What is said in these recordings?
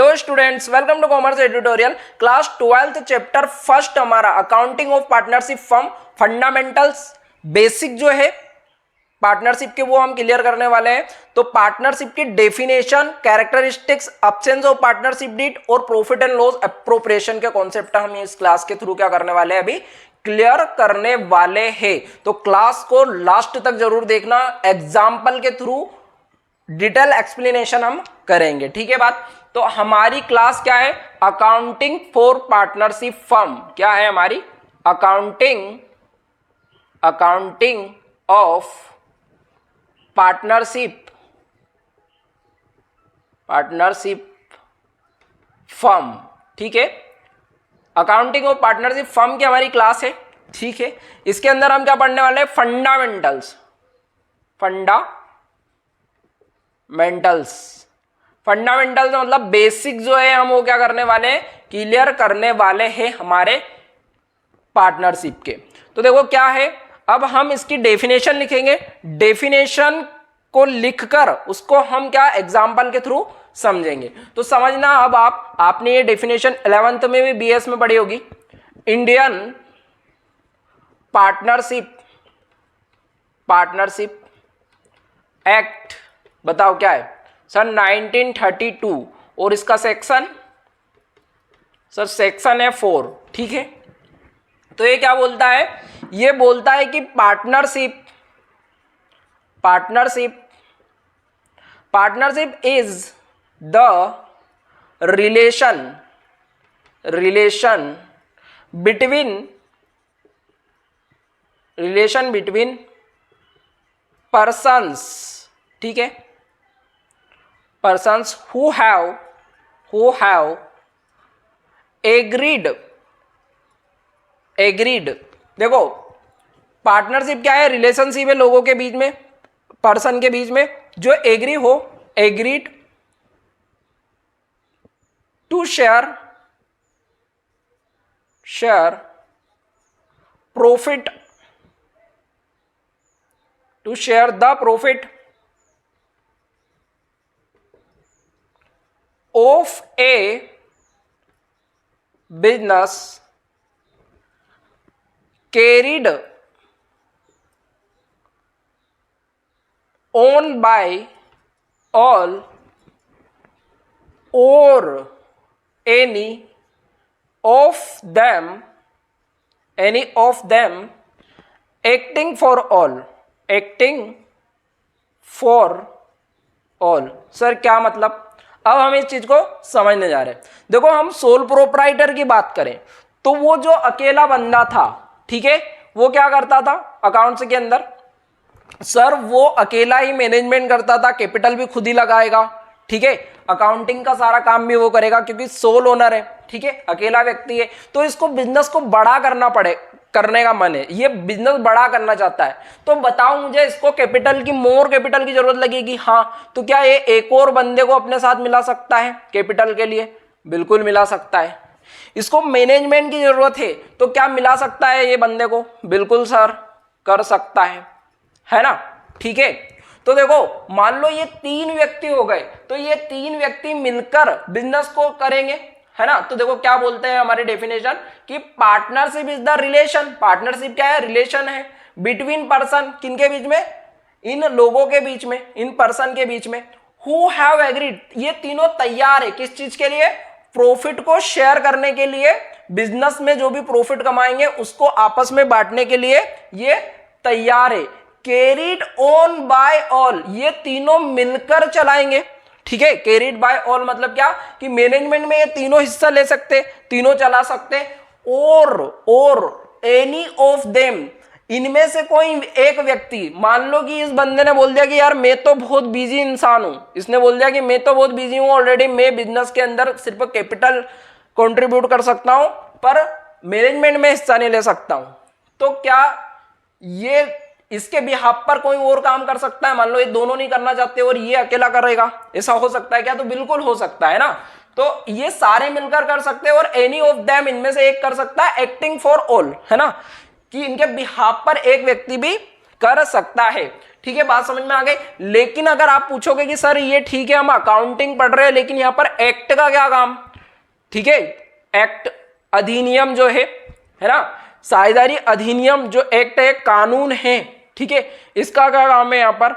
Hello students, welcome to commerce editorial class 12th chapter first हमारा accounting of partnership firm fundamentals basic जो है partnership के वो हम क्लियर करने वाले हैं। तो पार्टनरशिप की definition, characteristics, absence of partnership deed और प्रॉफिट एंड लॉस अप्रोप्रिएशन के कॉन्सेप्ट हम इस क्लास के थ्रू क्या करने वाले हैं, अभी क्लियर करने वाले हैं। तो क्लास को लास्ट तक जरूर देखना, एग्जाम्पल के थ्रू डिटेल एक्सप्लेनेशन हम करेंगे, ठीक है बात। तो हमारी क्लास क्या है, अकाउंटिंग फॉर पार्टनरशिप फर्म। क्या है हमारी, अकाउंटिंग ऑफ पार्टनरशिप फर्म, ठीक है। अकाउंटिंग ऑफ पार्टनरशिप फर्म की हमारी क्लास है, ठीक है। इसके अंदर हम क्या पढ़ने वाले हैं, फंडामेंटल्स मतलब बेसिक जो है हम वो क्या करने वाले हैं, क्लियर करने वाले हैं हमारे पार्टनरशिप के। तो देखो क्या है, अब हम इसकी डेफिनेशन लिखेंगे, डेफिनेशन को लिखकर उसको हम क्या एग्जाम्पल के थ्रू समझेंगे। तो समझना, अब आपने ये डेफिनेशन 11th में भी बीएस में पढ़ी होगी। इंडियन पार्टनरशिप एक्ट, बताओ क्या है सर, 1932, और इसका सेक्शन सर सेक्शन है 4, ठीक है। तो ये क्या बोलता है, ये बोलता है कि partnership is the relation between persons, ठीक है, persons who have agreed। देखो पार्टनरशिप क्या है, रिलेशनशिप है लोगों के बीच में, पर्सन के बीच में, जो agreed to share profit, to share the profit of a business carried on by all or any of them acting for all। Sir क्या मतलब, अब हम इस चीज को समझने जा रहे हैं। देखो हम सोल प्रोप्राइटर की बात करें तो वो जो अकेला बंदा था, ठीक है, वो क्या करता था अकाउंट्स के अंदर, सर वो अकेला ही मैनेजमेंट करता था, कैपिटल भी खुद ही लगाएगा, ठीक है, अकाउंटिंग का सारा काम भी वो करेगा क्योंकि सोल ओनर है, ठीक है, अकेला व्यक्ति है। तो इसको बिजनेस को बड़ा करने का मन है, ये बिजनेस बड़ा करना चाहता है। तो बताओ मुझे, इसको मोर कैपिटल की जरूरत लगेगी, हाँ, तो क्या ये एक और बंदे को अपने साथ मिला सकता है कैपिटल के लिए? बिल्कुल मिला सकता है। इसको मैनेजमेंट की जरूरत है तो क्या मिला सकता है ये बंदे को? बिल्कुल सर, कर सकता है ना, ठीक है। तो देखो मान लो ये 3 व्यक्ति हो गए, तो ये 3 व्यक्ति मिलकर बिजनेस को करेंगे, है ना। तो देखो क्या बोलते हैं हमारी डेफिनेशन कि partnership is the relation, partnership क्या है, रिलेशन है, बिटवीन पर्सन, किनके बीच में, इन लोगों के बीच में, इन पर्सन के बीच में, हु हैव एग्रीड, ये तीनों तैयार है किस चीज के लिए, प्रॉफिट को शेयर करने के लिए, बिजनेस में जो भी प्रॉफिट कमाएंगे उसको आपस में बांटने के लिए ये तैयार है। कैरिड ऑन बाय ऑल, ये तीनों मिलकर चलाएंगे, ठीक है। कैरिड बाय ऑल मतलब क्या कि मैनेजमेंट में ये तीनों हिस्सा ले सकते, तीनों चला सकते, और एनी ऑफ देम, इनमें से कोई एक व्यक्ति, मान लो कि इस बंदे ने बोल दिया कि यार मैं तो बहुत बिजी इंसान हूं, इसने बोल दिया कि मैं तो बहुत बिजी हूं ऑलरेडी, मैं बिजनेस के अंदर सिर्फ कैपिटल कंट्रीब्यूट कर सकता हूं पर मैनेजमेंट में हिस्सा नहीं ले सकता हूं। तो क्या ये इसके बिहाफ पर कोई और काम कर सकता है? मान लो ये दोनों नहीं करना चाहते और ये अकेला करेगा, ऐसा हो सकता है क्या? तो बिल्कुल हो सकता है ना। तो ये सारे मिलकर कर सकते हैं और एनी ऑफ देम, इनमें से एक कर सकता है, एक्टिंग फॉर ऑल, है ना, कि इनके बिहाफ पर एक व्यक्ति भी कर सकता है, ठीक है, बात समझ में आ गई। लेकिन अगर आप पूछोगे कि सर ये ठीक है हम अकाउंटिंग पढ़ रहे हैं लेकिन यहां पर एक्ट का क्या काम, ठीक है, एक्ट अधिनियम जो है ना, साझेदारी अधिनियम जो एक्ट है, कानून है, ठीक है, इसका क्या काम है यहां पर,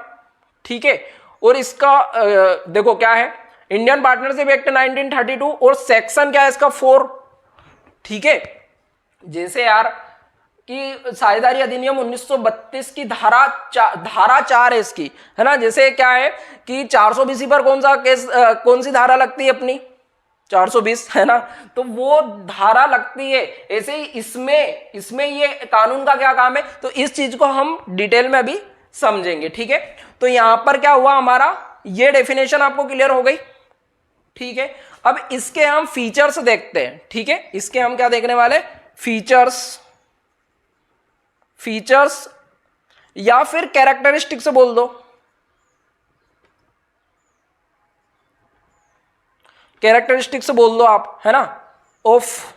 ठीक है। और इसका देखो क्या है, इंडियन पार्टनरशिप एक्ट 1932 और सेक्शन क्या है इसका 4, ठीक है। जैसे यार कि साझेदारी अधिनियम 1932 की धारा 4 है इसकी, है ना। जैसे क्या है कि 420 पर कौन सा केस, कौन सी धारा लगती है अपनी 420, है ना, तो वो धारा लगती है। ऐसे ही इसमें ये कानून का क्या काम है, तो इस चीज को हम डिटेल में अभी समझेंगे, ठीक है। तो यहां पर क्या हुआ हमारा, ये डेफिनेशन आपको क्लियर हो गई, ठीक है। अब इसके हम फीचर्स देखते हैं, ठीक है, इसके हम क्या देखने वाले, फीचर्स या फिर कैरेक्टरिस्टिक से बोल दो, कैरेक्टरिस्टिक से बोल दो आप, है ना, ऑफ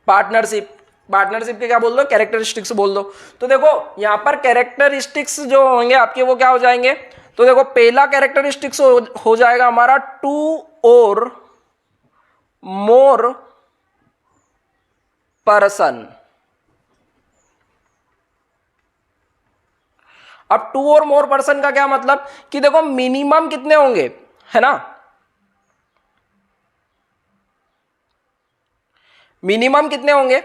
पार्टनरशिप के क्या बोल दो, कैरेक्टरिस्टिक्स बोल दो। तो देखो यहां पर कैरेक्टरिस्टिक्स जो होंगे आपके वो क्या हो जाएंगे, तो देखो पहला कैरेक्टरिस्टिक्स हो जाएगा हमारा 2 और मोर पर्सन। अब 2 और मोर पर्सन का क्या मतलब कि देखो मिनिमम कितने होंगे, है ना, मिनिमम कितने होंगे।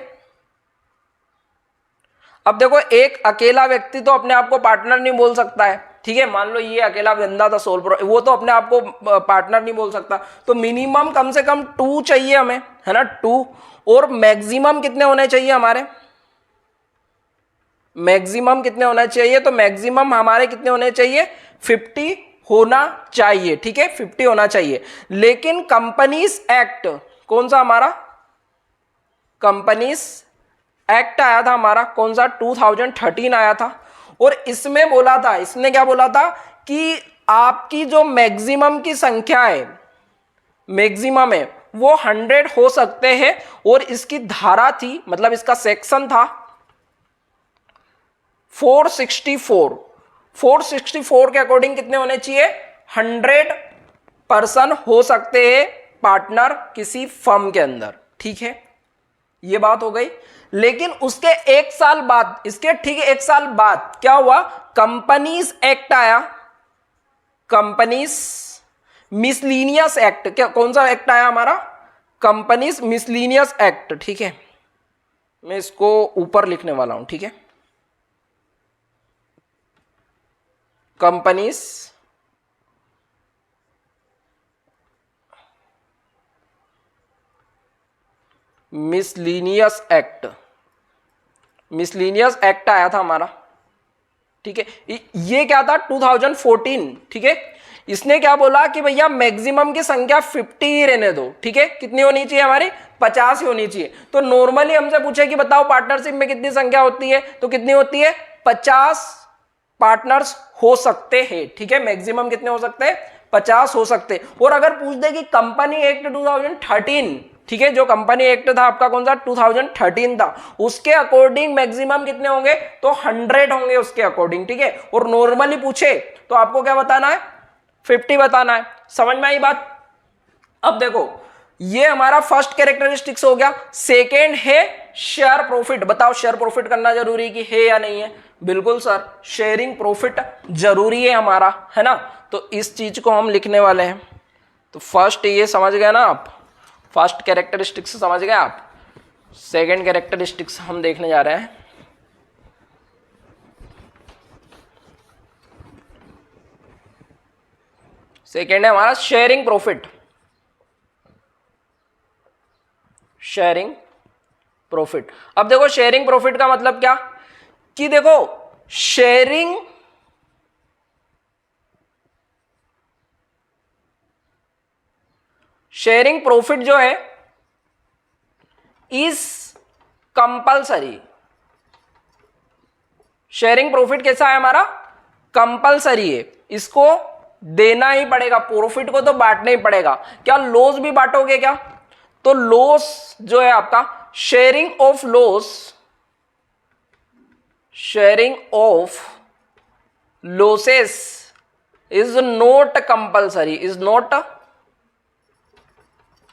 अब देखो एक अकेला व्यक्ति तो अपने आप को पार्टनर नहीं बोल सकता है, ठीक है, मान लो ये अकेला बंदा था सोल प्रो, वो तो अपने आप को पार्टनर नहीं बोल सकता, तो मिनिमम कम से कम 2 चाहिए हमें, है ना, 2। और मैक्सिमम कितने होने चाहिए हमारे, मैक्सिमम कितने होना चाहिए, तो मैक्सिमम हमारे कितने होने चाहिए, 50 होना चाहिए, ठीक है, 50 होना चाहिए। लेकिन कंपनीज एक्ट कौन सा हमारा, कंपनीज एक्ट आया था हमारा कौन सा, 2013 आया था, और इसमें बोला था, इसने क्या बोला था कि आपकी जो मैक्सिमम की संख्या है, मैक्सिमम है वो 100 हो सकते हैं। और इसकी धारा थी, मतलब इसका सेक्शन था 464 के अकॉर्डिंग कितने होने चाहिए, 100 पर्सन हो सकते हैं पार्टनर किसी फर्म के अंदर, ठीक है, ये बात हो गई। लेकिन उसके 1 साल बाद, इसके ठीक 1 साल बाद क्या हुआ, कंपनीज एक्ट आया, कंपनीज मिसलीनियस एक्ट, क्या कौन सा एक्ट आया हमारा, कंपनीज मिसलीनियस एक्ट, ठीक है, मैं इसको ऊपर लिखने वाला हूं, ठीक है, companies miscellaneous act, miscellaneous act आया था हमारा, ठीक है। ये क्या था 2014, ठीक है। इसने क्या बोला कि भैया मैक्सिमम की संख्या 50 ही रहने दो, ठीक है, कितनी होनी चाहिए हमारी, 50 ही होनी चाहिए। तो नॉर्मली हमसे पूछे कि बताओ पार्टनरशिप में कितनी संख्या होती है, तो कितनी होती है, 50 पार्टनर्स हो सकते हैं, ठीक है, मैक्सिमम कितने हो सकते हैं, 50 हो सकते हैं। और अगर पूछ दे कि कंपनी एक्ट 2013, ठीक है, जो कंपनी एक्ट था आपका कौन सा 2013 था, उसके अकॉर्डिंग मैक्सिमम कितने होंगे, तो 100 होंगे उसके अकॉर्डिंग, ठीक है। और नॉर्मली पूछे तो आपको क्या बताना है, 50 बताना है। समझ में आई बात। अब देखो ये हमारा फर्स्ट कैरेक्टरिस्टिक्स हो गया। सेकेंड है शेयर प्रॉफिट। बताओ शेयर प्रॉफिट करना जरूरी की है या नहीं है, बिल्कुल सर, शेयरिंग प्रॉफिट जरूरी है हमारा, है ना। तो इस चीज को हम लिखने वाले हैं। तो फर्स्ट ये समझ गए ना आप, फर्स्ट कैरेक्टरिस्टिक्स समझ गए आप। सेकेंड कैरेक्टरिस्टिक्स हम देखने जा रहे हैं। सेकेंड है हमारा शेयरिंग प्रॉफिट। Sharing profit. अब देखो शेयरिंग प्रॉफिट का मतलब क्या कि देखो शेयरिंग प्रॉफिट जो है इज कंपलसरी। शेयरिंग प्रॉफिट कैसा है हमारा, कंपलसरी है, इसको देना ही पड़ेगा, प्रॉफिट को तो बांटना ही पड़ेगा। क्या लॉस भी बांटोगे क्या, तो लॉस जो है आपका sharing of loss sharing of losses is not compulsory, is not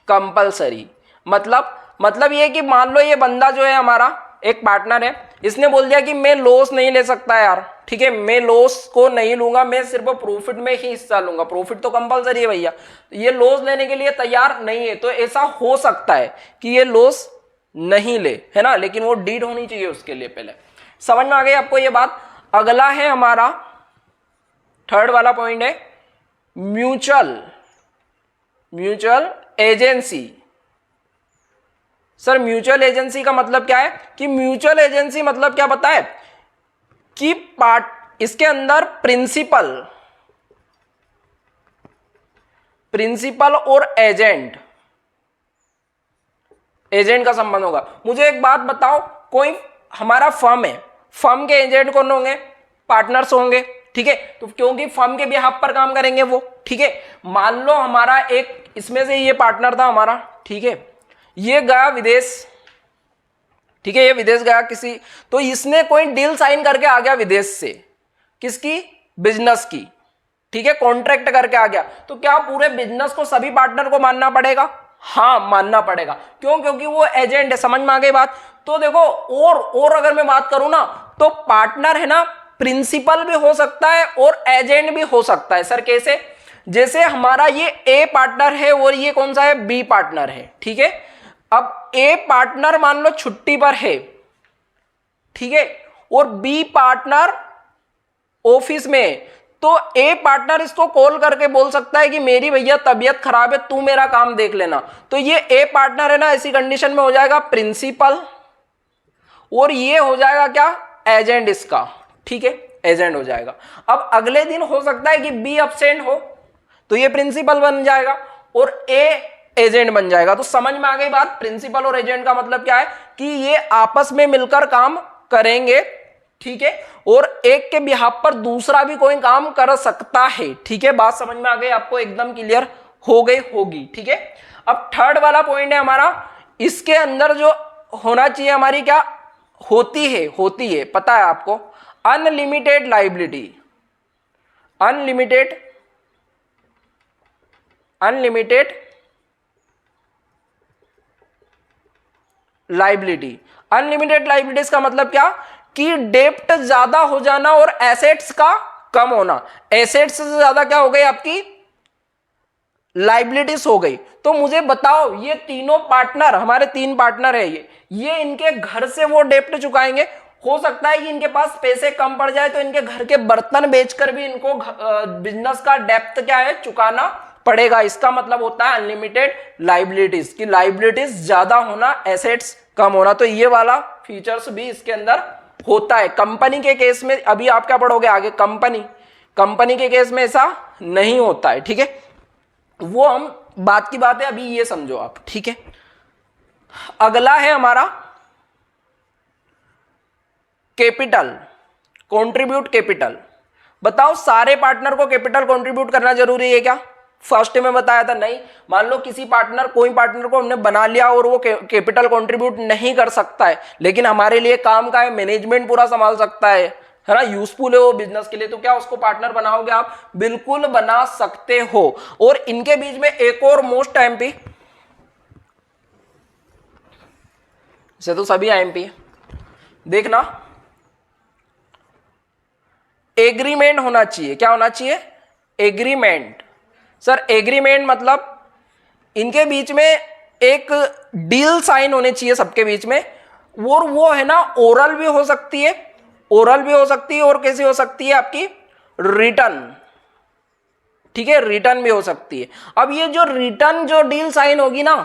compulsory. मतलब ये कि मान लो ये बंदा जो है हमारा एक पार्टनर है, इसने बोल दिया कि मैं लॉस नहीं ले सकता यार, ठीक है, मैं लॉस को नहीं लूंगा, मैं सिर्फ प्रॉफिट में ही हिस्सा लूंगा। प्रॉफिट तो कंपलसरी है भैया, ये लॉस लेने के लिए तैयार नहीं है। तो ऐसा हो सकता है कि ये लॉस नहीं ले, है ना, लेकिन वो डीड होनी चाहिए उसके लिए पहले। समझ में आ गई आपको ये बात। अगला है हमारा थर्ड वाला पॉइंट है mutual agency. Sir mutual agency का मतलब क्या है कि म्यूचुअल एजेंसी मतलब क्या बताए कि इसके अंदर प्रिंसिपल और एजेंट का संबंध होगा। मुझे एक बात बताओ, कोई हमारा फर्म है, फर्म के एजेंट कौन होंगे? पार्टनर्स होंगे, ठीक है, तो क्योंकि फर्म के बिहाफ पर काम करेंगे वो, ठीक है। मान लो हमारा एक इसमें से ये पार्टनर था हमारा, ठीक है, ये गया विदेश, ठीक है, ये विदेश गया किसी, तो इसने कोई डील साइन करके आ गया विदेश से, किसकी? बिजनेस की, ठीक है, कॉन्ट्रैक्ट करके आ गया। तो क्या पूरे बिजनेस को सभी पार्टनर को मानना पड़ेगा? हाँ, मानना पड़ेगा। क्यों? क्योंकि वो एजेंट है। समझ में आ गई बात? तो देखो, और अगर मैं बात करूं ना, तो पार्टनर है ना, प्रिंसिपल भी हो सकता है और एजेंट भी हो सकता है। सर कैसे? जैसे हमारा ये ए पार्टनर है और ये कौन सा है? बी पार्टनर है, ठीक है। अब ए पार्टनर मान लो छुट्टी पर है, ठीक है, और बी पार्टनर ऑफिस में, तो ए पार्टनर इसको कॉल करके बोल सकता है कि मेरी भैया तबीयत खराब है, तू मेरा काम देख लेना। तो ये ए पार्टनर है ना, ऐसी कंडीशन में हो जाएगा प्रिंसिपल, और ये हो जाएगा क्या? एजेंट इसका, ठीक है, एजेंट हो जाएगा। अब अगले दिन हो सकता है कि बी अब्सेंट हो, तो ये प्रिंसिपल बन जाएगा और ए एजेंट बन जाएगा। तो समझ में आ गई बात? प्रिंसिपल और एजेंट का मतलब क्या है कि ये आपस में मिलकर काम करेंगे, ठीक है, और एक के बिहाफ पर दूसरा भी कोई काम कर सकता है, ठीक है। बात समझ में आ गई आपको? एकदम क्लियर हो गई होगी, ठीक है। अब थर्ड वाला पॉइंट है हमारा, इसके अंदर जो होना चाहिए हमारी, क्या होती है पता है आपको? Unlimited liability. Unlimited liability. Unlimited liabilities का मतलब क्या कि डेप्ट ज्यादा हो जाना और एसेट्स का कम होना। एसेट्स से ज्यादा क्या हो गई? आपकी लाइबिलिटीज हो गई। तो मुझे बताओ, ये तीनों पार्टनर, हमारे 3 पार्टनर है, ये इनके घर से वो डेप्ट चुकाएंगे। हो सकता है कि इनके पास पैसे कम पड़ जाए तो इनके घर के बर्तन बेचकर भी इनको बिजनेस का डेप्ट क्या है? चुकाना पड़ेगा। इसका मतलब होता है अनलिमिटेड लाइबिलिटीज, की लाइबिलिटीज ज्यादा होना, एसेट्स कम होना। तो ये वाला फीचर्स भी इसके अंदर होता है। कंपनी के केस में अभी आप क्या पढ़ोगे आगे? कंपनी के केस में ऐसा नहीं होता है, ठीक है, वो हम बात की बात है, अभी ये समझो आप, ठीक है। अगला है हमारा कैपिटल, कंट्रीब्यूट कैपिटल। बताओ, सारे पार्टनर को कैपिटल कंट्रीब्यूट करना जरूरी है क्या? फर्स्ट में बताया था नहीं। मान लो कोई पार्टनर को हमने बना लिया और वो कैपिटल कंट्रीब्यूट नहीं कर सकता है, लेकिन हमारे लिए काम का है, मैनेजमेंट पूरा संभाल सकता है ना, यूजफुल है वो बिजनेस के लिए, तो क्या उसको पार्टनर बनाओगे आप? बिल्कुल बना सकते हो। और इनके बीच में एक और मोस्ट आईएमपी, से तो सभी आईएमपी है, देखना, एग्रीमेंट होना चाहिए। क्या होना चाहिए? एग्रीमेंट। सर एग्रीमेंट मतलब इनके बीच में एक डील साइन होने चाहिए सबके बीच में, और वो है ना ओरल भी हो सकती है, और कैसी हो सकती है? आपकी रिटर्न, ठीक है, रिटर्न भी हो सकती है। अब ये जो रिटर्न जो डील साइन होगी ना,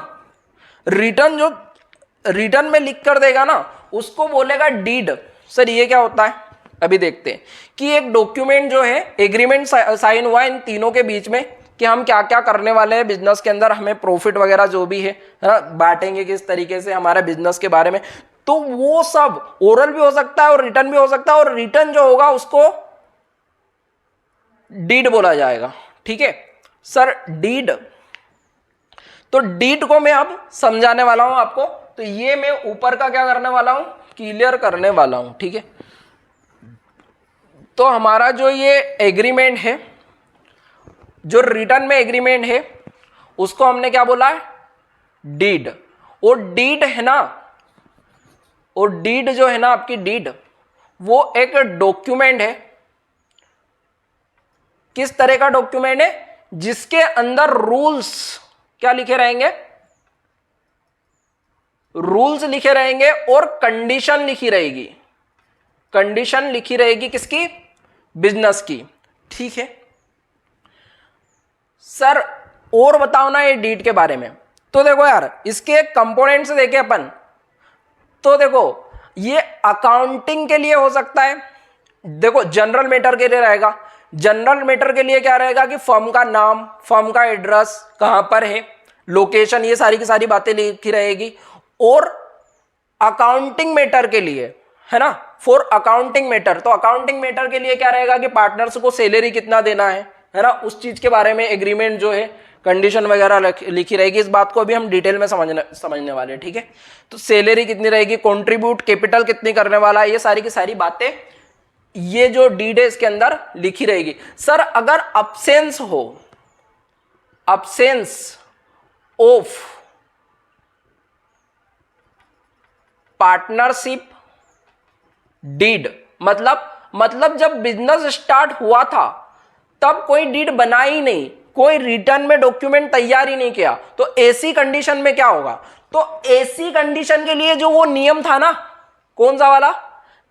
रिटर्न में लिख कर देगा ना, उसको बोलेगा डीड। सर ये क्या होता है? अभी देखते हैं कि एक डॉक्यूमेंट जो है, एग्रीमेंट साइन हुआ इन तीनों के बीच में कि हम क्या क्या करने वाले हैं बिजनेस के अंदर, हमें प्रॉफिट वगैरह जो भी है ना, बांटेंगे किस तरीके से हमारे बिजनेस के बारे में। तो वो सब ओरल भी हो सकता है और रिटर्न भी हो सकता है, और रिटर्न जो होगा उसको डीड बोला जाएगा, ठीक है। सर डीड, तो डीड को मैं अब समझाने वाला हूं आपको। तो ये मैं ऊपर का क्या करने वाला हूं? क्लियर करने वाला हूं, ठीक है। तो हमारा जो ये एग्रीमेंट है, जो रिटर्न में एग्रीमेंट है, उसको हमने क्या बोला है, डीड। और डीड है ना, और डीड जो है ना आपकी डीड, वो एक डॉक्यूमेंट है। किस तरह का डॉक्यूमेंट है? जिसके अंदर रूल्स क्या लिखे रहेंगे, रूल्स लिखे रहेंगे और कंडीशन लिखी रहेगी। कंडीशन लिखी रहेगी किसकी? बिजनेस की। ठीक है सर, और बताओ ना ये डीड के बारे में। तो देखो यार, इसके कंपोनेंट्स देखे अपन, तो देखो ये अकाउंटिंग के लिए हो सकता है। देखो जनरल मैटर के लिए रहेगा। जनरल मैटर के लिए क्या रहेगा कि फर्म का नाम, फर्म का एड्रेस, कहां पर है, लोकेशन, ये सारी की सारी बातें लिखी रहेगी। और अकाउंटिंग मैटर के लिए है ना, फॉर अकाउंटिंग मैटर, तो अकाउंटिंग मैटर के लिए क्या रहेगा कि पार्टनर्स को सैलरी कितना देना है ना, उस चीज के बारे में एग्रीमेंट जो है, कंडीशन वगैरह लिखी रहेगी। इस बात को अभी हम डिटेल में समझने वाले हैं। ठीक है, तो सैलरी कितनी रहेगी, कंट्रीब्यूट कैपिटल कितनी करने वाला है, ये सारी की सारी बातें ये जो डीड है इसके अंदर लिखी रहेगी। सर अगर अब्सेंस हो, अब्सेंस ऑफ पार्टनरशिप डीड, मतलब जब बिजनेस स्टार्ट हुआ था तब कोई डीड बना ही नहीं, कोई रिटर्न में डॉक्यूमेंट तैयार ही नहीं किया, तो ऐसी कंडीशन में क्या होगा? तो ऐसी कंडीशन के लिए जो वो नियम था ना, कौन सा वाला,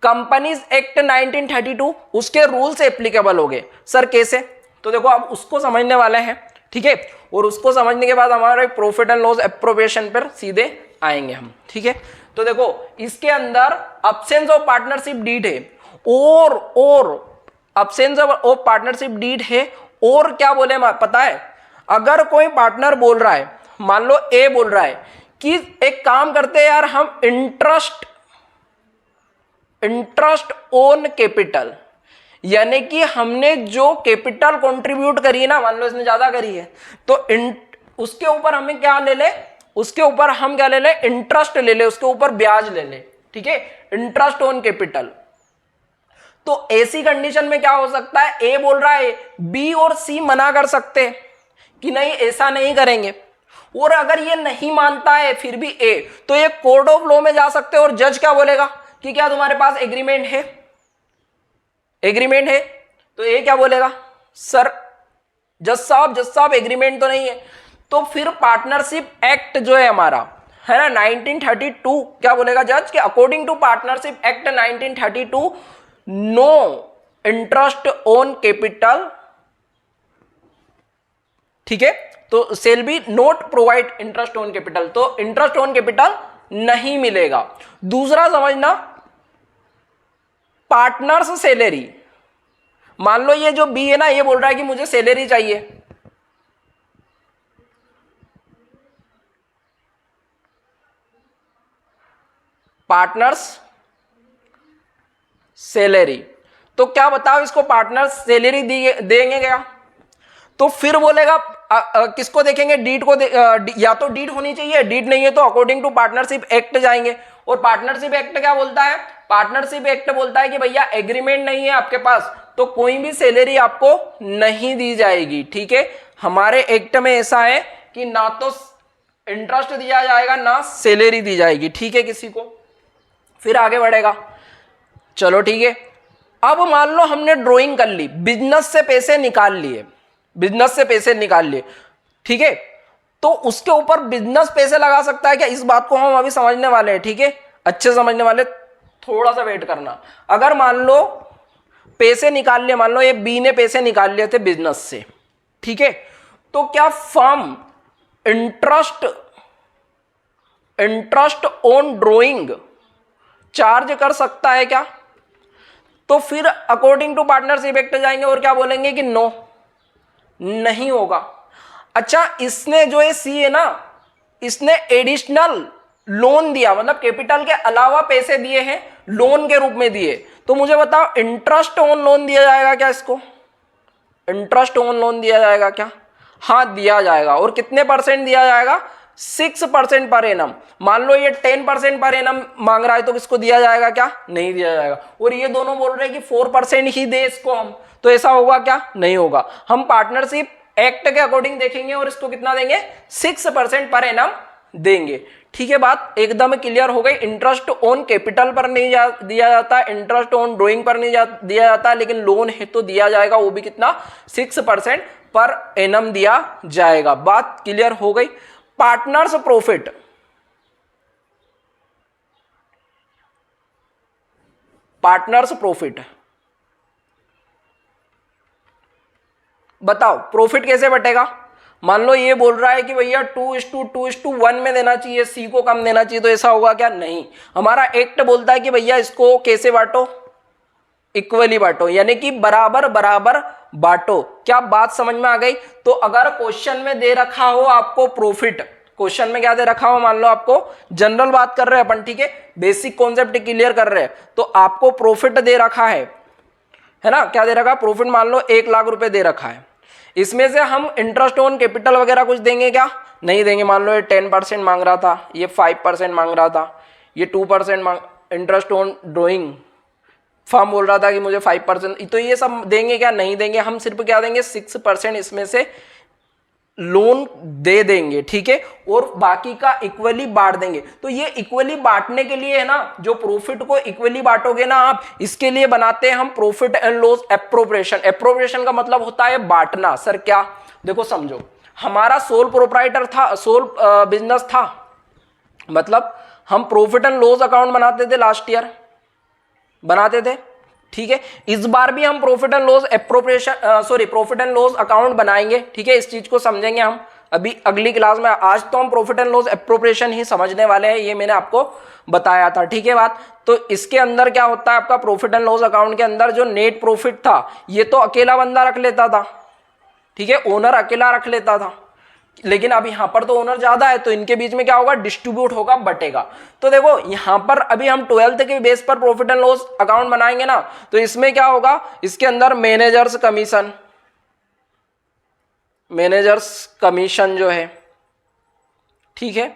कंपनीज एक्ट 1932, उसके रूल्स एप्लीकेबल हो गए। सर कैसे? तो देखो अब उसको समझने वाले हैं। ठीक है, और उसको समझने के बाद हमारे प्रॉफिट एंड लॉस एप्रोप्रिएशन पर सीधे आएंगे हम। ठीक है, तो देखो इसके अंदर अब्सेंस ऑफ पार्टनरशिप डीड है, और अब्सेंस ऑफ पार्टनरशिप डीड है, और क्या बोले पता है, अगर कोई पार्टनर बोल रहा है, मान लो ए बोल रहा है कि एक काम करते हैं यार, हम इंटरेस्ट ऑन कैपिटल, यानी कि हमने जो कैपिटल कंट्रीब्यूट करी है ना, मान लो इसने ज्यादा करी है, तो उसके ऊपर हमें क्या ले ले, उसके ऊपर हम क्या ले ले, इंटरेस्ट ले ले, उसके ऊपर ब्याज ले ले। ठीक है, इंटरेस्ट ऑन कैपिटल। तो ऐसी कंडीशन में क्या हो सकता है, ए बोल रहा है, बी और सी मना कर सकते हैं कि नहीं ऐसा नहीं करेंगे, और अगर ये नहीं मानता है फिर भी ए, तो ये कोर्ट ऑफ लॉ में जा सकते हैं और जज क्या बोलेगा कि क्या तुम्हारे पास एग्रीमेंट है, एग्रीमेंट है, तो ए क्या बोलेगा, सर जज साहब एग्रीमेंट तो नहीं है। तो फिर पार्टनरशिप एक्ट जो है हमारा है ना 1932, क्या बोलेगा जज कि according to partnership act 1932 no interest on capital. ठीक है, तो shall be not provide interest on capital, तो इंटरेस्ट ऑन कैपिटल नहीं मिलेगा। दूसरा समझना, पार्टनर्स सैलरी, मान लो ये जो बी है ना, ये बोल रहा है कि मुझे सैलरी चाहिए, पार्टनर्स सैलरी, तो क्या बताओ इसको पार्टनर्स सैलरी देंगे क्या? तो फिर बोलेगा किसको देखेंगे, डीड को या तो डीड होनी चाहिए, डीड नहीं है तो अकॉर्डिंग टू पार्टनरशिप एक्ट जाएंगे। और पार्टनरशिप एक्ट क्या बोलता है, पार्टनरशिप एक्ट बोलता है कि भैया एग्रीमेंट नहीं है आपके पास तो कोई भी सैलरी आपको नहीं दी जाएगी। ठीक है, हमारे एक्ट में ऐसा है कि ना तो इंटरेस्ट दिया जाएगा ना सैलरी दी जाएगी। ठीक है, किसी को फिर आगे बढ़ेगा। चलो ठीक है, अब मान लो हमने ड्राइंग कर ली, बिजनेस से पैसे निकाल लिए, बिजनेस से पैसे निकाल लिए। ठीक है, तो उसके ऊपर बिजनेस पैसे लगा सकता है क्या, इस बात को हम अभी समझने वाले हैं। ठीक है, अच्छे समझने वाले, थोड़ा सा वेट करना। अगर मान लो पैसे निकाल लिए, मान लो ये बी ने पैसे निकाल लिए थे बिजनेस से, ठीक है, तो क्या firm interest on drawing charge कर सकता है क्या? तो फिर अकॉर्डिंग टू पार्टनरशिप एक्ट जाएंगे और क्या बोलेंगे कि नो, नहीं होगा। अच्छा, इसने जो है सी है ना, इसने एडिशनल लोन दिया, मतलब कैपिटल के अलावा पैसे दिए हैं, लोन के रूप में दिए, तो मुझे बताओ इंटरेस्ट ऑन लोन दिया जाएगा क्या? इसको इंटरेस्ट ऑन लोन दिया जाएगा क्या? हाँ दिया जाएगा। और कितने परसेंट दिया जाएगा? 6% पर एनम। मान लो ये 10% पर एनम मांग रहा है तो किसको दिया जाएगा, क्या नहीं दिया जाएगा। और ये दोनों बोल रहे हैं कि 4% ही दे इसको हम, तो ऐसा होगा क्या, नहीं होगा। हम पार्टनरशिप एक्ट के अकॉर्डिंग देखेंगे और इसको कितना देंगे, 6% पर एनम देंगे। ठीक है, बात एकदम क्लियर हो गई। इंटरेस्ट ऑन कैपिटल पर नहीं दिया जाता, इंटरेस्ट ऑन ड्राइंग पर नहीं दिया जाता, लेकिन लोन है तो दिया जाएगा, वो भी कितना, 6% पर एनम दिया जाएगा। बात क्लियर हो गई। पार्टनर्स प्रॉफिट, पार्टनर्स प्रॉफिट बताओ प्रॉफिट कैसे बटेगा। मान लो ये बोल रहा है कि भैया 2:1 में देना चाहिए, सी को कम देना चाहिए, तो ऐसा होगा क्या, नहीं। हमारा एक्ट बोलता है कि भैया इसको कैसे बांटो, इक्वली बांटो, यानी कि बराबर बराबर बांटो। क्या बात समझ में आ गई। तो अगर क्वेश्चन में दे रखा हो आपको प्रॉफिट, क्वेश्चन में क्या दे रखा हो, मान लो आपको जनरल बात कर रहे हैं अपन, ठीक है, बेसिक कॉन्सेप्ट क्लियर कर रहे हैं, तो आपको प्रॉफिट दे रखा है ना, क्या दे रखा, प्रॉफिट मान लो 1 लाख रुपए दे रखा है। इसमें से हम इंटरेस्ट ऑन कैपिटल वगैरह कुछ देंगे क्या, नहीं देंगे। मान लो ये 10% मांग रहा था, ये 5% मांग रहा था, ये 2% इंटरेस्ट ऑन ड्राइंग फर्म बोल रहा था कि मुझे 5%, तो ये सब देंगे क्या, नहीं देंगे। हम सिर्फ क्या देंगे, 6% इसमें से लोन दे देंगे, ठीक है, और बाकी का इक्वली बांट देंगे। तो ये इक्वली बांटने के लिए है ना, जो प्रॉफिट को इक्वली बांटोगे ना आप, इसके लिए बनाते हैं हम profit and loss appropriation. Appropriation का मतलब होता है बांटना। सर क्या, देखो समझो, हमारा सोल प्रोप्राइटर था, सोल बिजनेस था, मतलब हम प्रॉफिट एंड लॉस अकाउंट बनाते थे, लास्ट ईयर बनाते थे, ठीक है। इस बार भी हम profit and loss appropriation profit and loss account बनाएंगे, ठीक है। इस चीज को समझेंगे हम अभी अगली क्लास में। आज तो हम प्रॉफिट एंड लॉस एप्रोप्रिएशन ही समझने वाले हैं, ये मैंने आपको बताया था, ठीक है बात। तो इसके अंदर क्या होता है, आपका प्रॉफिट एंड लॉस अकाउंट के अंदर जो नेट प्रॉफिट था, ये तो अकेला बंदा रख लेता था, ठीक है, ओनर अकेला रख लेता था। लेकिन अब यहां पर तो ओनर ज्यादा है, तो इनके बीच में क्या होगा, डिस्ट्रीब्यूट होगा, बटेगा। तो देखो यहां पर अभी हम 12th के बेस पर प्रॉफिट एंड लॉस अकाउंट बनाएंगे ना, तो इसमें क्या होगा, इसके अंदर मैनेजर्स कमीशन, मैनेजर्स कमीशन जो है, ठीक है,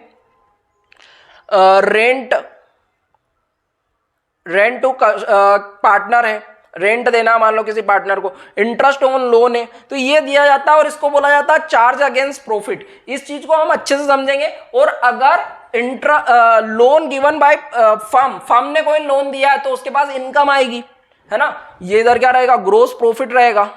रेंट, रेंट टू पार्टनर है, रेंट देना मान लो किसी पार्टनर को, इंटरेस्ट ऑन लोन है, तो ये दिया जाता है और इसको बोला जाता है चार्ज अगेंस्ट प्रॉफिट। इस चीज को हम अच्छे से समझेंगे। और अगर लोन गिवन बाय फर्म ने कोई लोन दिया है तो उसके पास इनकम आएगी, है ना, ये इधर क्या रहेगा, ग्रोस प्रॉफिट रहेगा,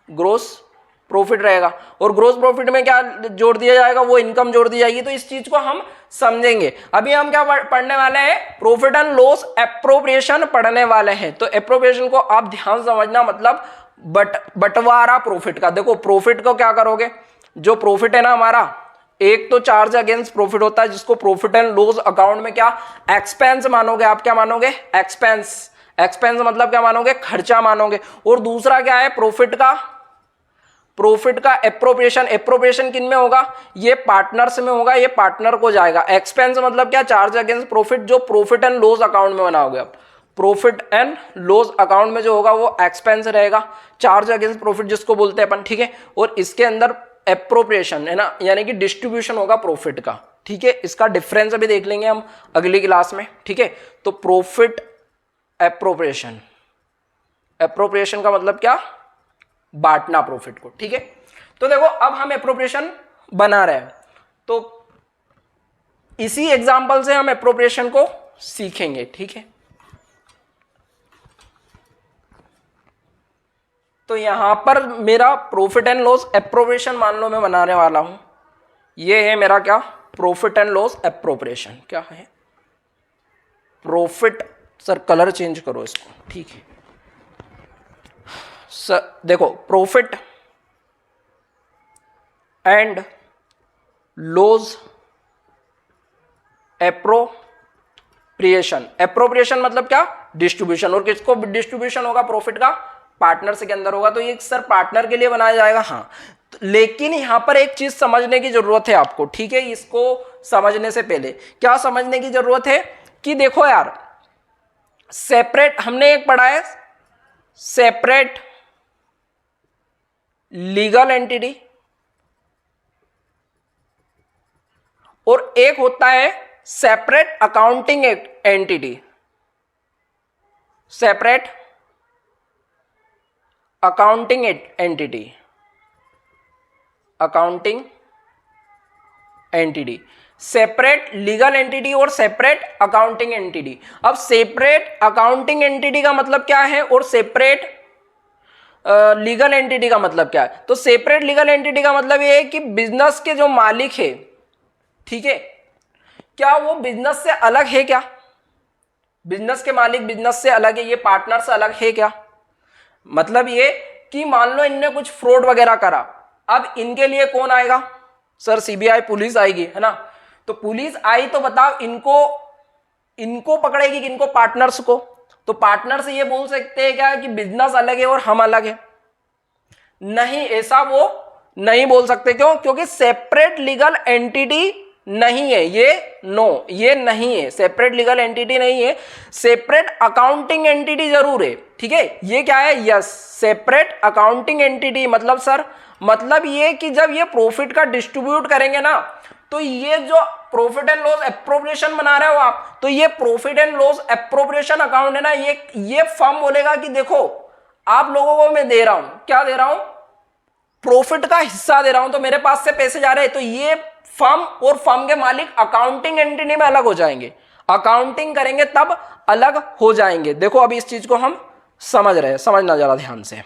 ग्रोस प्रॉफिट रहेगा। और ग्रोस प्रॉफिट में क्या जोड़ दिया जाएगा, वो इनकम जोड़ दी जाएगी। तो इस चीज को हम समझेंगे। अभी हम क्या पढ़ने वाले हैं, प्रॉफिट एंड लॉस एप्रोप्रिएशन पढ़ने वाले हैं। तो एप्रोप्रिएशन को आप ध्यान समझना, मतलब बंटवारा प्रॉफिट का। देखो प्रॉफिट को क्या करोगे, जो प्रॉफिट है ना हमारा, एक तो चार्ज अगेंस्ट प्रॉफिट होता है, जिसको प्रॉफिट एंड लॉस अकाउंट में क्या एक्सपेंस मानोगे आप, क्या मानोगे, एक्सपेंस। एक्सपेंस मतलब क्या मानोगे, खर्चा मानोगे। और दूसरा क्या है, प्रॉफिट का एप्रोप्रिएशन। एप्रोप्रिएशन किन में होगा, ये पार्टनर्स में होगा, ये पार्टनर को जाएगा। एक्सपेंस मतलब क्या, चार्ज अगेंस्ट प्रॉफिट, जो प्रॉफिट एंड लॉस अकाउंट में बनाओगे आप। प्रॉफिट एंड लॉस अकाउंट में जो होगा वो एक्सपेंस रहेगा, चार्ज अगेंस्ट प्रॉफिट जिसको बोलते हैं अपन, ठीक है। और इसके अंदर एप्रोप्रिएशन है ना, यानी कि डिस्ट्रीब्यूशन होगा प्रॉफिट का, ठीक है। इसका डिफरेंस अभी देख लेंगे हम अगली क्लास में, ठीक है। तो प्रॉफिट एप्रोप्रिएशन, एप्रोप्रिएशन का मतलब क्या, बांटना प्रॉफिट को, ठीक है। तो देखो अब हम एप्रोप्रिएशन बना रहे हैं, तो इसी एग्जांपल से हम एप्रोप्रिएशन को सीखेंगे, ठीक है। तो यहां पर मेरा प्रॉफिट एंड लॉस एप्रोप्रिएशन मान लो मैं बनाने वाला हूं। ये है मेरा क्या, प्रॉफिट एंड लॉस एप्रोप्रिएशन। क्या है, प्रॉफिट, सर कलर चेंज करो इसको, ठीक है। देखो profit and loss appropriation. Appropriation मतलब क्या, डिस्ट्रीब्यूशन। और किसको डिस्ट्रीब्यूशन होगा, प्रॉफिट का पार्टनर्स के अंदर होगा। तो ये सर पार्टनर के लिए बनाया जाएगा, हाँ। लेकिन यहां पर एक चीज समझने की जरूरत है आपको, ठीक है। इसको समझने से पहले क्या समझने की जरूरत है कि देखो यार, सेपरेट हमने एक पढ़ा है, सेपरेट लीगल एंटिटी और एक होता है separate accounting entity, separate accounting entity, accounting entity, separate legal entity और सेपरेट अकाउंटिंग एंटिटी। अब सेपरेट अकाउंटिंग एंटिटी का मतलब क्या है और सेपरेट लीगल एंटिटी का मतलब क्या है? तो सेपरेट लीगल एंटिटी का मतलब ये है कि बिजनेस के जो मालिक है, ठीक है, क्या वो बिजनेस से अलग है क्या? बिजनेस के मालिक बिजनेस से अलग है, ये पार्टनर से अलग है क्या? मतलब ये कि मान लो इनने कुछ फ्रॉड वगैरह करा, अब इनके लिए कौन आएगा? सर सीबीआई, पुलिस आएगी, है ना। तो पुलिस आई तो बताओ इनको पकड़ेगी कि इनको, पार्टनर्स को। तो पार्टनर से ये बोल सकते हैं क्या कि बिजनेस अलग है और हम अलग है? नहीं, ऐसा वो नहीं बोल सकते। क्यों? क्योंकि सेपरेट लीगल एंटिटी नहीं है ये। नो, ये नहीं है, सेपरेट लीगल एंटिटी नहीं है। सेपरेट अकाउंटिंग एंटिटी जरूर है, ठीक है। ये क्या है? Yes, separate accounting entity. मतलब सर, मतलब ये कि जब ये प्रॉफिट का डिस्ट्रीब्यूट करेंगे ना, तो ये जो प्रॉफिट एंड लॉस एप्रोप्रिएशन बना रहे हो आप, तो ये profit and loss appropriation account है ना, ये फर्म बोलेगा कि देखो आप लोगों को मैं दे रहा हूं, क्या दे रहा हूं? प्रॉफिट का हिस्सा दे रहा हूं, तो मेरे पास से पैसे जा रहे हैं। तो ये फर्म और फर्म के मालिक अकाउंटिंग एंटिटी में अलग हो जाएंगे, अकाउंटिंग करेंगे तब अलग हो जाएंगे। देखो अभी इस चीज को हम समझ रहे हैं, समझना जरा ध्यान से।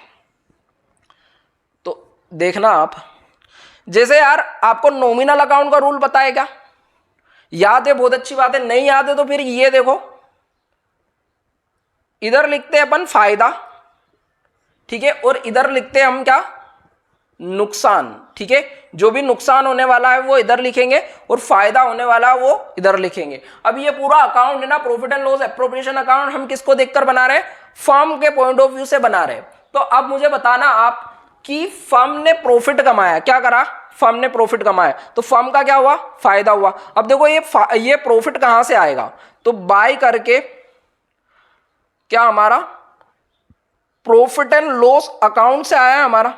तो देखना आप, जैसे यार आपको नॉमिनल अकाउंट का रूल पता है क्या? याद है? बहुत अच्छी बात है। नहीं याद है तो फिर ये देखो, इधर लिखते हैं अपन फायदा, ठीक है, और इधर लिखते हैं हम क्या? नुकसान, ठीक है। जो भी नुकसान होने वाला है वो इधर लिखेंगे और फायदा होने वाला है वो इधर लिखेंगे। अब ये पूरा अकाउंट है ना, profit and loss appropriation account, हम किसको देखकर बना रहे हैं? फर्म के पॉइंट ऑफ व्यू से बना रहे हैं। तो अब मुझे बताना आप कि फर्म ने प्रॉफिट कमाया, क्या करा? फर्म ने प्रॉफिट कमाया, तो फर्म का क्या हुआ? फायदा हुआ। अब देखो ये प्रॉफिट कहां से आएगा? तो बाय करके क्या हमारा प्रॉफिट एंड लॉस अकाउंट से आया हमारा,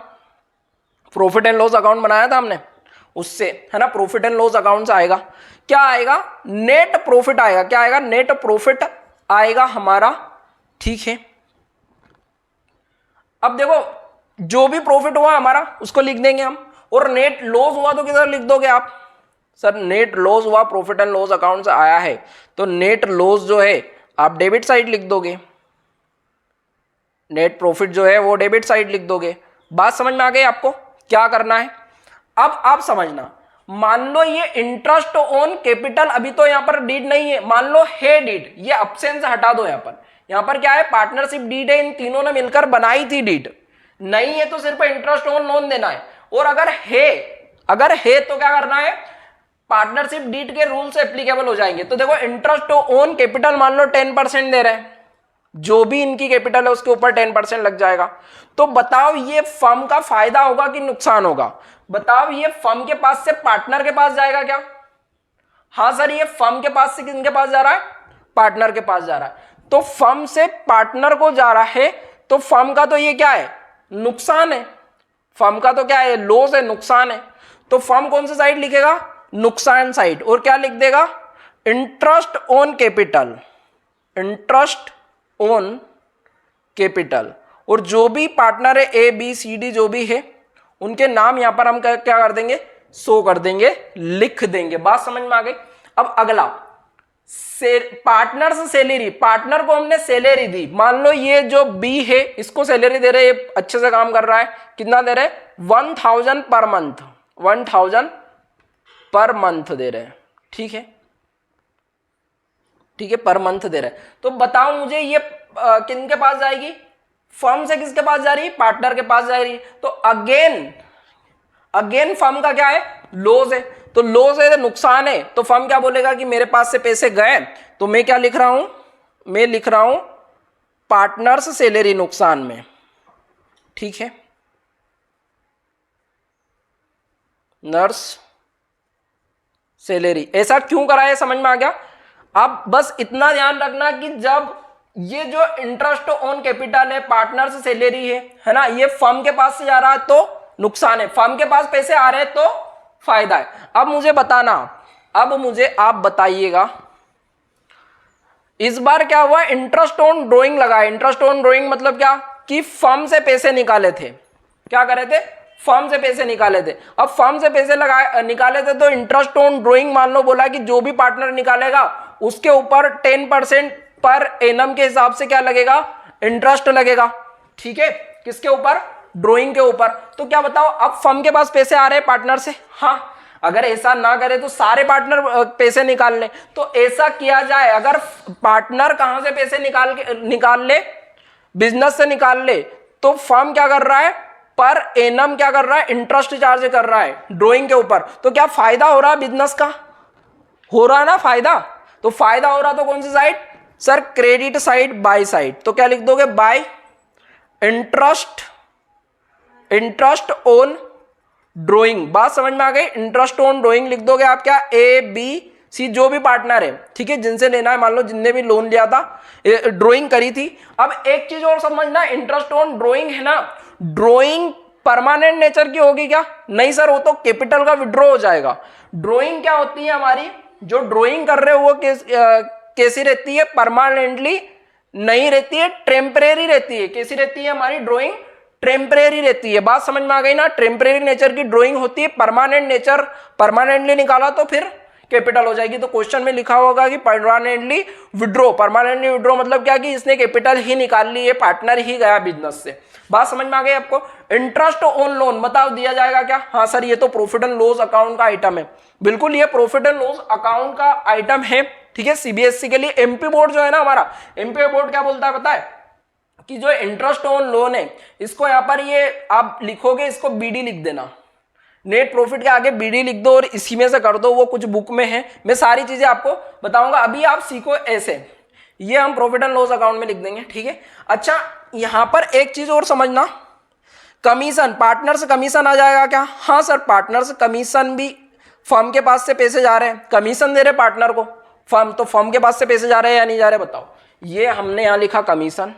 प्रॉफिट एंड लॉस अकाउंट बनाया था हमने उससे, है ना। प्रॉफिट एंड लॉस अकाउंट से आएगा, क्या आएगा? नेट प्रॉफिट आएगा। क्या आएगा? नेट प्रॉफिट आएगा हमारा, ठीक है। अब देखो जो भी प्रॉफिट हुआ हमारा उसको लिख देंगे हम, और नेट लॉस हुआ तो किधर लिख दोगे आप? सर नेट लॉस हुआ, प्रॉफिट एंड लॉस अकाउंट से आया है, तो नेट लॉस जो है आप डेबिट साइड लिख दोगे, नेट प्रॉफिट जो है वो डेबिट साइड लिख दोगे। बात समझ में आ गई आपको? क्या करना है अब आप समझना। मान लो ये इंटरेस्ट ऑन कैपिटल, अभी तो यहां पर डीड नहीं है, मान लो है डीड, ये ऑप्शन से हटा दो। यहां पर क्या है? पार्टनरशिप डीड है, इन तीनों ने मिलकर बनाई थी डीड। नहीं है तो सिर्फ इंटरेस्ट ऑन लोन देना है। और अगर है तो क्या करना है? पार्टनरशिप डीड के रूल से एप्लीकेबल हो जाएंगे। तो देखो इंटरेस्ट ऑन कैपिटल मान लो 10% दे रहे हैं, जो भी इनकी कैपिटल है उसके ऊपर 10% लग जाएगा। तो बताओ ये फर्म का फायदा होगा कि नुकसान होगा? बताओ ये फर्म के पास से पार्टनर के पास जाएगा क्या? हाँ सर, ये फर्म के पास से किसके पास जा रहा है? पार्टनर के पास जा रहा है। तो फर्म से पार्टनर को जा रहा है, तो फर्म का तो ये क्या है? नुकसान है। फर्म का तो क्या है? लॉस है, नुकसान है। तो फर्म कौन सा साइड लिखेगा? नुकसान साइड। और क्या लिख देगा? Interest on capital, interest on capital. और जो भी पार्टनर है ए बी सी डी जो भी है उनके नाम यहां पर हम क्या कर देंगे? शो कर देंगे, लिख देंगे। बात समझ में आ गई? अब अगला पार्टनर से सैलरी, पार्टनर को हमने सैलरी दी। मान लो ये जो बी है इसको सैलरी दे रहे, ये अच्छे से काम कर रहा है, कितना दे रहे? 1000 पर मंथ, 1000 पर मंथ दे रहे हैं, ठीक है, ठीक है, पर मंथ दे रहे हैं। तो बताओ मुझे ये किनके पास जाएगी? फर्म से किसके पास जा रही है? पार्टनर के पास जा रही है। तो अगेन फर्म का क्या है? लॉस है। तो लॉस है, तो नुकसान है, तो फर्म क्या बोलेगा कि मेरे पास से पैसे गए, तो मैं क्या लिख रहा हूं? मैं लिख रहा हूं पार्टनर्स सैलरी नुकसान में, ठीक है, नर्स सैलरी। ऐसा क्यों करा है समझ में आ गया? अब बस इतना ध्यान रखना कि जब ये जो इंटरेस्ट ऑन कैपिटल है, पार्टनर्स सैलरी है ना, ये फर्म के पास से जा रहा है तो नुकसान है, फर्म के पास पैसे आ रहे हैं तो फायदा है। अब मुझे बताना अब मुझे आप बताइएगा, इस बार क्या हुआ, इंटरेस्ट ऑन ड्रॉइंग लगाया। इंटरेस्ट ऑन ड्रॉइंग मतलब क्या, कि फर्म से पैसे निकाले थे। क्या करे थे, फर्म से पैसे निकाले थे। अब फर्म से पैसे निकाले थे तो इंटरेस्ट ऑन ड्रॉइंग मान लो बोला कि जो भी पार्टनर निकालेगा उसके ऊपर 10% पर एनम के हिसाब से क्या लगेगा, इंटरेस्ट लगेगा। ठीक है, किसके ऊपर, ड्रॉइंग के ऊपर। तो क्या बताओ, अब फर्म के पास पैसे आ रहे हैं पार्टनर से। हाँ, अगर ऐसा ना करे तो सारे पार्टनर पैसे निकाल ले। तो ऐसा किया जाए, अगर पार्टनर कहां से पैसे निकाल ले, बिजनेस से निकाल ले, तो फर्म क्या कर रहा है, पर एनम क्या कर रहा है, इंटरेस्ट चार्ज कर रहा है ड्रॉइंग के ऊपर। तो क्या फायदा हो रहा है बिजनेस का, हो रहा है ना फायदा। तो फायदा हो रहा तो कौन सी side, sir credit side, by side. तो क्या लिख दोगे, बाय इंटरेस्ट ऑन ड्रॉइंग। बात समझ में आ गई, इंटरेस्ट ऑन ड्रॉइंग लिख दोगे आप क्या, ए बी सी, जो भी पार्टनर है, ठीक है, जिनसे लेना है, मान लो जिनने भी लोन लिया था, ड्रॉइंग करी थी। अब एक चीज और समझना, इंटरेस्ट ऑन ड्रॉइंग है ना, ड्रॉइंग परमानेंट नेचर की होगी क्या, नहीं सर, वो तो कैपिटल का विड्रॉ हो जाएगा। ड्रॉइंग क्या होती है हमारी, जो ड्रॉइंग कर रहे हो वो कैसी रहती है, परमानेंटली नहीं रहती है, टेम्परेरी रहती है। कैसी रहती है हमारी ड्रॉइंग, टेम्परेरी रहती है। बात समझ में आ गई ना, टेम्परेरी नेचर की ड्राइंग होती है, परमानेंट नेचर, परमानेंटली निकाला तो फिर कैपिटल हो जाएगी। तो क्वेश्चन में लिखा होगा कि परमानेंटली विड्रॉ, परमानेंटली विड्रॉ मतलब क्या, कि इसने कैपिटल ही निकाल ली है, पार्टनर ही गया बिजनेस से। बात समझ में आ गई आपको। इंटरेस्ट ऑन लोन बताओ दिया जाएगा क्या, हाँ सर ये तो प्रॉफिट एंड लॉस अकाउंट का आइटम है। बिल्कुल, ये प्रॉफिट एंड लॉस अकाउंट का आइटम है, ठीक है, सीबीएसई के लिए। एमपी बोर्ड जो है ना हमारा, एमपी बोर्ड क्या बोलता है पता है, कि जो इंटरेस्ट ऑन लोन है इसको यहां पर ये आप लिखोगे, इसको बीडी लिख देना, नेट प्रॉफिट के आगे बीडी लिख दो और इसी में से कर दो, वो कुछ बुक में है, मैं सारी चीजें आपको बताऊंगा। अभी आप सीखो ऐसे, ये हम प्रॉफिट एंड लॉस अकाउंट में लिख देंगे, ठीक है। अच्छा, यहां पर एक चीज और समझना, कमीशन, पार्टनर से कमीशन आ जाएगा क्या, हाँ सर, पार्टनर से कमीशन भी, फर्म के पास से पैसे जा रहे हैं, कमीशन दे रहे पार्टनर को फर्म, तो फर्म के पास से पैसे जा रहे हैं या नहीं जा रहे बताओ। ये हमने यहां लिखा कमीशन,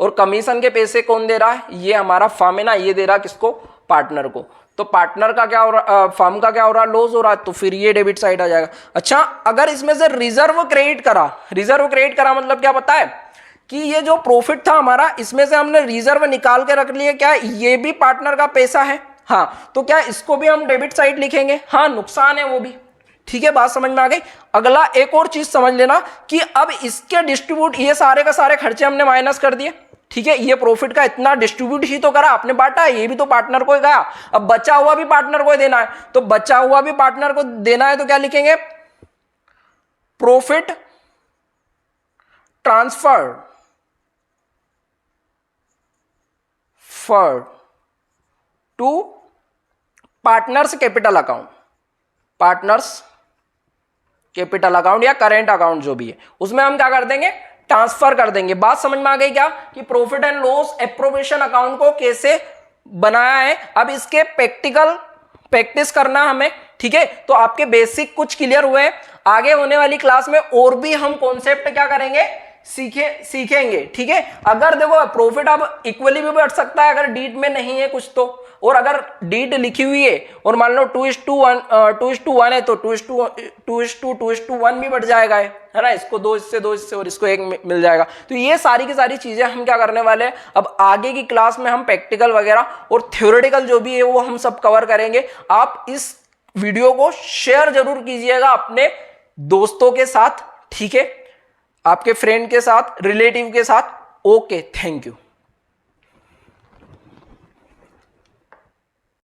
और कमीशन के पैसे कौन दे रहा है, ये हमारा फर्म है ना, ये दे रहा है किसको, पार्टनर को। तो पार्टनर का क्या हो रहा, फर्म का क्या हो रहा, लॉस हो रहा है, तो फिर ये डेबिट साइड आ जाएगा। अच्छा, अगर इसमें से रिजर्व क्रेडिट करा, रिजर्व क्रेडिट करा मतलब क्या पता है, कि ये जो प्रॉफिट था हमारा, इसमें से हमने रिजर्व निकाल के रख लिए, क्या ये भी पार्टनर का पैसा है, हाँ, तो क्या इसको भी हम डेबिट साइड लिखेंगे, हाँ, नुकसान है वो भी, ठीक है। बात समझ में आ गई। अगला एक और चीज समझ लेना, कि अब इसके डिस्ट्रीब्यूट, ये सारे का सारे खर्चे हमने माइनस कर दिए, ठीक है, ये प्रॉफिट का इतना डिस्ट्रीब्यूट ही तो करा, आपने बांटा है, ये भी तो पार्टनर को ही गया, अब बचा हुआ भी पार्टनर को देना है, तो बचा हुआ भी पार्टनर को देना है, तो क्या लिखेंगे, profit transfer for to partners capital account, partners capital account या करेंट अकाउंट जो भी है, उसमें हम क्या कर देंगे, ट्रांसफर कर देंगे। बात समझ में आ गई क्या, कि profit and loss appropriation account को कैसे बनाया है। अब इसके प्रैक्टिस करना हमें, ठीक है, तो आपके बेसिक कुछ क्लियर हुए। आगे होने वाली क्लास में और भी हम कॉन्सेप्ट क्या करेंगे, सीखेंगे, ठीक है। अगर देखो प्रॉफिट अब इक्वली भी बढ़ सकता है अगर डीट में नहीं है कुछ तो, और अगर डीट लिखी हुई है और मान लो 2:1 है तो 2:1 भी बढ़ जाएगा, है ना, इसको 2 इससे और इसको 1 मिल जाएगा। तो ये सारी की सारी चीजें हम क्या करने वाले हैं, अब आगे की क्लास में हम प्रैक्टिकल वगैरह और थ्योरेटिकल जो भी है वो हम सब कवर करेंगे। आप इस वीडियो को शेयर जरूर कीजिएगा अपने दोस्तों के साथ, ठीक है, आपके फ्रेंड के साथ, रिलेटिव के साथ। Okay, thank you.